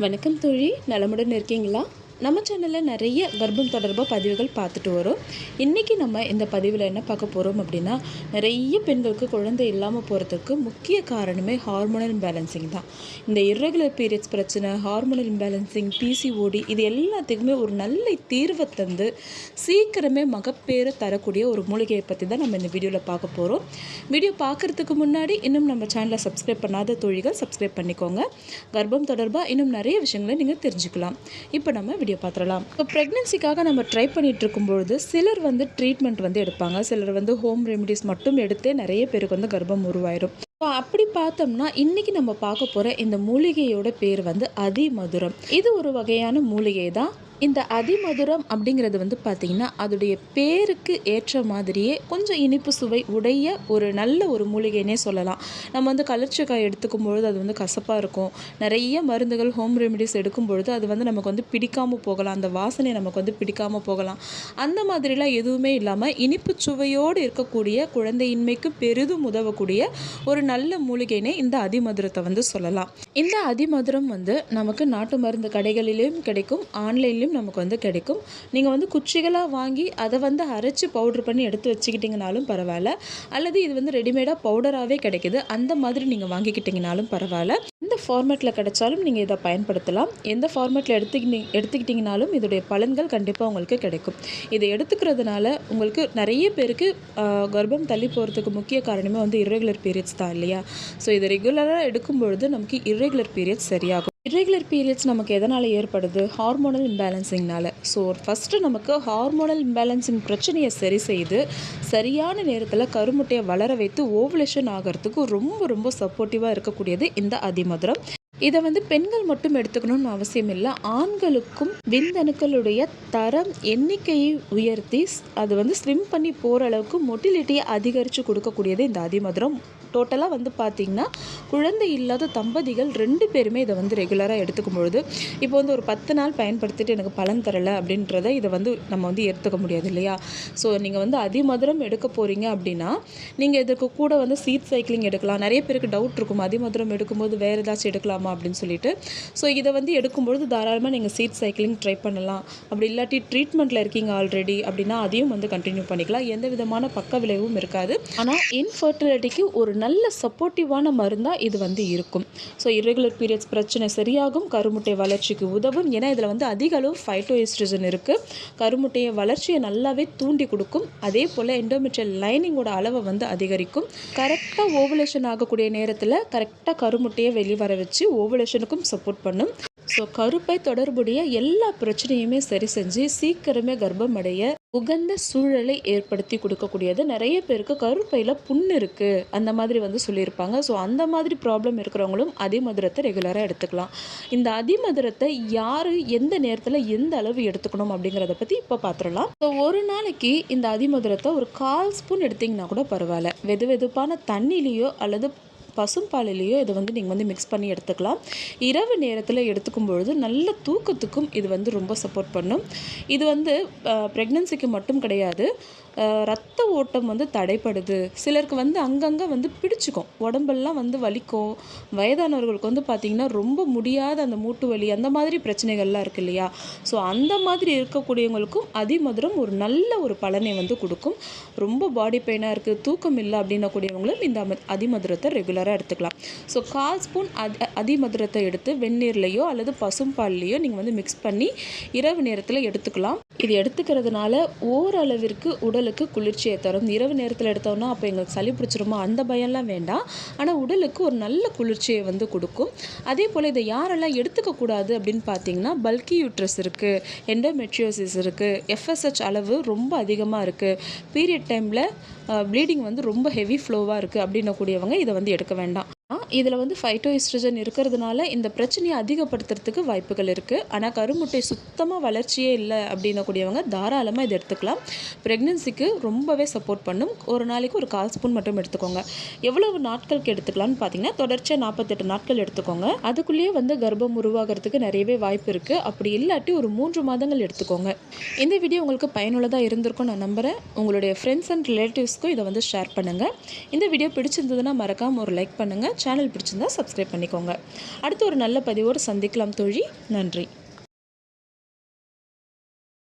வணக்கம் தோழி, நலமுடன் இருக்கீங்களா? நம்ம சேனலில் நிறைய கர்ப்பம் தொடர்பாக பதிவுகள் பார்த்துட்டு வரோம். இன்றைக்கி நம்ம இந்த பதிவில் என்ன பார்க்க போகிறோம் அப்படின்னா, நிறைய பெண்களுக்கு குழந்தை இல்லாமல் போகிறதுக்கு முக்கிய காரணமே ஹார்மோனல் இம்பேலன்சிங் தான். இந்த இர்ரெகுலர் பீரியட்ஸ் பிரச்சனை, ஹார்மோனல் இம்பேலன்சிங், பிசிஓடி இது எல்லாத்துக்குமே ஒரு நல்ல தீர்வை தந்து சீக்கிரமே மகப்பேறு தரக்கூடிய ஒரு மூலிகையை பற்றி தான் நம்ம இந்த வீடியோவில் பார்க்க போகிறோம். வீடியோ பார்க்குறதுக்கு முன்னாடி இன்னும் நம்ம சேனலை சப்ஸ்கிரைப் பண்ணாத தோழிகள் சப்ஸ்கிரைப் பண்ணிக்கோங்க. கர்ப்பம் தொடர்பாக இன்னும் நிறைய விஷயங்களை நீங்கள் தெரிஞ்சுக்கலாம். இப்போ நம்ம வீடியோ பார்த்துடலாம். இப்போ ப்ரெக்னென்சிக்காக நம்ம ட்ரை பண்ணிட்டு இருக்கும்பொழுது சிலர் ட்ரீட்மெண்ட் எடுப்பாங்க, சிலர் ஹோம் ரெமிடிஸ் மட்டும் எடுத்தே நிறைய பேருக்கு கர்ப்பம் உருவாயிரும். அப்படி பார்த்தோம்னா இன்னைக்கு நம்ம பார்க்க போகிற இந்த மூலிகையோட பேர் அதிமதுரம். இது ஒரு வகையான மூலிகை தான். இந்த அதிமதுரம் அப்படிங்கிறது பார்த்திங்கன்னா அதோடைய பேருக்கு ஏற்ற மாதிரியே கொஞ்சம் இனிப்பு சுவை உடைய ஒரு நல்ல ஒரு மூலிகைன்னே சொல்லலாம். நம்ம கலர்ச்சிக்காய் எடுத்துக்கும் பொழுது அது கசப்பாக இருக்கும். நிறைய மருந்துகள் ஹோம் ரெமிடிஸ் எடுக்கும் பொழுது அது நமக்கு பிடிக்காமல் போகலாம், அந்த வாசனை நமக்கு பிடிக்காமல் போகலாம். அந்த மாதிரிலாம் எதுவுமே இல்லாமல் இனிப்பு சுவையோடு இருக்கக்கூடிய, குழந்தையின்மைக்கு பெரிதும் உதவக்கூடிய ஒரு நல்ல மூலிகைனே இந்த அதிமதுரத்தை சொல்லலாம். இந்த அதிமதுரம் நமக்கு நாட்டு மருந்து கடைகளிலும் கிடைக்கும், ஆன்லைன்லையும் நமக்கு கிடைக்கும். நீங்கள் குச்சிகளாக வாங்கி அதை அரைச்சி பவுடர் பண்ணி எடுத்து வச்சுக்கிட்டிங்கனாலும் பரவாயில்ல, அல்லது இது ரெடிமேடாக பவுடராகவே கிடைக்குது, அந்த மாதிரி நீங்கள் வாங்கிக்கிட்டிங்கனாலும் பரவாயில்ல. எந்த ஃபார்மேட்டில் கிடைச்சாலும் நீங்கள் இதை பயன்படுத்தலாம். எந்த ஃபார்மேட்டில் எடுத்துக்கிட்டிங்கனாலும் இதோடைய பலன்கள் கண்டிப்பாக உங்களுக்கு கிடைக்கும். இதை எடுத்துக்கிறதுனால உங்களுக்கு நிறைய பேருக்கு கர்ப்பம் தள்ளி போகிறதுக்கு முக்கிய காரணமே இர்ரெகுலர் பீரியட்ஸ் தான் இல்லையா? ஸோ இதை ரெகுலராக எடுக்கும்பொழுது நமக்கு இர்ரெகுலர் பீரியட்ஸ் சரியாகும். இர்ரெகுலர் பீரியட்ஸ் நமக்கு எதனால் ஏற்படுது? ஹார்மோனல் இம்பேலன்சிங்னால. ஸோ ஃபஸ்ட்டு நமக்கு ஹார்மோனல் இம்பேலன்சிங் பிரச்சனையை சரி செய்து சரியான நேரத்தில் கருமுட்டையை வளர வைத்து ஓவுலேஷன் ஆகிறதுக்கு ரொம்ப ரொம்ப சப்போர்ட்டிவாக இருக்கக்கூடியது இந்த அதிமதுரம். இதை பெண்கள் மட்டும் எடுத்துக்கணும்னு அவசியம் இல்லை, ஆண்களுக்கும் விந்தணுக்களுடைய தரம் எண்ணிக்கையை உயர்த்தி அது ஸ்விம் பண்ணி போகிற அளவுக்கு மொட்டிலிட்டியை அதிகரித்து கொடுக்கக்கூடியது இந்த அதிமதுரம். டோட்டலாக பார்த்திங்கன்னா குழந்தை இல்லாத தம்பதிகள் 2 பேருமே இதை ரெகுலராக எடுத்துக்கும் பொழுது இப்போ ஒரு 10 நாள் பயன்படுத்திட்டு எனக்கு பலன் தரலை அப்படின்றத இதை நம்ம எடுத்துக்க முடியாது இல்லையா? ஸோ நீங்கள் அதிமதுரம் எடுக்க போகிறீங்க அப்படின்னா நீங்கள் இதற்கு கூட சீட் சைக்கிளிங் எடுக்கலாம். நிறைய பேருக்கு டவுட் இருக்கும், அதிமதுரம் எடுக்கும்போது வேறு ஏதாச்சும் எடுக்கலாமா அப்படின்னு சொல்லிட்டு. ஸோ இதை எடுக்கும்பொழுது தாராளமாக நீங்கள் சீட் சைக்கிளிங் ட்ரை பண்ணலாம். அப்படி இல்லாட்டி ட்ரீட்மெண்ட்டில் இருக்கீங்க ஆல்ரெடி அப்படின்னா அதையும் கண்டினியூ பண்ணிக்கலாம். எந்த விதமான பக்க விளைவும் இருக்காது. ஆனால் இன்ஃபர்டிலிட்டிக்கு ஒரு நல்ல சப்போர்ட்டிவான மருந்தாக இது இருக்கும். ஸோ இர்ரெகுலர் பீரியட்ஸ் பிரச்சனை சரியாகும், கருமுட்டை வளர்ச்சிக்கு உதவும். ஏன்னா இதில் அதிக அளவு ஃபைட்டோஎஸ்ட்ரோஜன் இருக்குது. கருமுட்டையை வளர்ச்சியை நல்லாவே தூண்டி கொடுக்கும். அதே போல் எண்டோமெட்ரியல் லைனிங்கோட அளவை அதிகரிக்கும். கரெக்டாக ஓவுலேஷன் ஆகக்கூடிய நேரத்தில் கரெக்டாக கருமுட்டையை வெளிவர வச்சு ஓவுலேஷனுக்கும் சப்போர்ட் பண்ணும். ஸோ கருப்பை தொடர்புடைய எல்லா பிரச்சனையுமே சரி செஞ்சு சீக்கிரமே கர்ப்பம் அடைய உகந்த சூழலை ஏற்படுத்தி கொடுக்கக்கூடியது. நிறைய பேருக்கு கருப்பையில் புண்ணு இருக்குது அந்த மாதிரி சொல்லியிருப்பாங்க. ஸோ அந்த மாதிரி ப்ராப்ளம் இருக்கிறவங்களும் அதிமதுரத்தை ரெகுலராக எடுத்துக்கலாம். இந்த அதிமதுரத்தை யார் எந்த நேரத்தில் எந்த அளவு எடுத்துக்கணும் அப்படிங்கிறத பற்றி இப்போ பார்த்துடலாம். ஸோ ஒரு நாளைக்கு இந்த அதிமதுரத்தை ஒரு 1/4 ஸ்பூன் எடுத்திங்கன்னா கூட பரவாயில்ல. வெதுவெதுப்பான தண்ணிலேயோ அல்லது பசும்பாலிலேயோ இதை நீங்கள் மிக்ஸ் பண்ணி எடுத்துக்கலாம். இரவு நேரத்தில் எடுத்துக்கும் பொழுது நல்ல தூக்கத்துக்கும் இது ரொம்ப சப்போர்ட் பண்ணும். இது ப்ரெக்னன்சிக்கு மட்டும் கிடையாது, ரத்த ஓட்டம் தடைப்படுது. சிலருக்கு அங்கங்கே பிடிச்சிக்கும், உடம்பெல்லாம் வலிக்கும். வயதானவர்களுக்கு பார்த்திங்கன்னா ரொம்ப முடியாத அந்த மூட்டு வலி அந்த மாதிரி பிரச்சனைகள்லாம் இருக்குது இல்லையா? ஸோ அந்த மாதிரி இருக்கக்கூடியவங்களுக்கும் அதிமதுரம் ஒரு நல்ல ஒரு பலனை கொடுக்கும். ரொம்ப பாடி பெயினாக இருக்குது, தூக்கம் இல்லை அப்படின்னக்கூடியவங்களும் இந்த அதிமதுரத்தை ரெகுலராக எடுத்துக்கலாம். ஸோ 1/4 ஸ்பூன் அதிமதுரத்தை எடுத்து வெந்நீர்லையோ அல்லது பசும்பால்லையோ நீங்கள் மிக்ஸ் பண்ணி இரவு நேரத்தில் எடுத்துக்கலாம். இது எடுத்துக்கிறதுனால ஓரளவிற்கு உடலுக்கு குளிர்ச்சியை தரும். இரவு நேரத்தில் எடுத்தோம்னா அப்போ எங்களுக்கு சளி பிடிச்சிருமோ அந்த பயம்லாம் வேண்டாம். ஆனால் உடலுக்கு ஒரு நல்ல குளிர்ச்சியை கொடுக்கும். அதே போல் இதை யாரெல்லாம் எடுத்துக்கக்கூடாது அப்படின்னு பார்த்தீங்கன்னா, பல்கி யூட்ரஸ் இருக்குது, எண்டோமெட்ரியோசிஸ் இருக்குது, எஃப்எஸ்ஹெச் அளவு ரொம்ப அதிகமாக இருக்குது, பீரியட் டைமில் ப்ளீடிங் ரொம்ப ஹெவி ஃப்ளோவாக இருக்குது அப்படின்னக்கூடியவங்க இதை எடுக்க வேண்டாம். இதில் ஃபைட்டோஎஸ்ட்ரோஜன் இருக்கிறதுனால இந்த பிரச்சனையை அதிகப்படுத்துறதுக்கு வாய்ப்புகள் இருக்குது. ஆனால் கருமுட்டை சுத்தமாக வளர்ச்சியே இல்லை அப்படின்னக்கூடியவங்க தாராளமாக இதை எடுத்துக்கலாம். ப்ரெக்னென்சிக்கு ரொம்பவே சப்போர்ட் பண்ணும். ஒரு நாளைக்கு ஒரு 1/4 ஸ்பூன் மட்டும் எடுத்துக்கோங்க. எவ்வளவு நாட்களுக்கு எடுத்துக்கலாம்னு பார்த்தீங்கன்னா, தொடர்ச்சியாக 48 நாட்கள் எடுத்துக்கோங்க. அதுக்குள்ளேயே கர்ப்பம் உருவாகிறதுக்கு நிறையவே வாய்ப்பு இருக்குது. அப்படி இல்லாட்டி ஒரு 3 மாதங்கள் எடுத்துக்கோங்க. இந்த வீடியோ உங்களுக்கு பயனுள்ளதாக இருந்திருக்கும் நான் நம்புகிறேன். உங்களுடைய ஃப்ரெண்ட்ஸ் அண்ட் ரிலேட்டிவ்ஸ்க்கும் இதை ஷேர் பண்ணுங்கள். இந்த வீடியோ பிடிச்சிருந்ததுன்னா மறக்காமல் ஒரு லைக் பண்ணுங்கள். சேனல் பிடிச்சிருந்தா சப்ஸ்கிரைப் பண்ணிக்கோங்க. அடுத்து ஒரு நல்ல பதிவோடு சந்திக்கலாம் தோழி. நன்றி.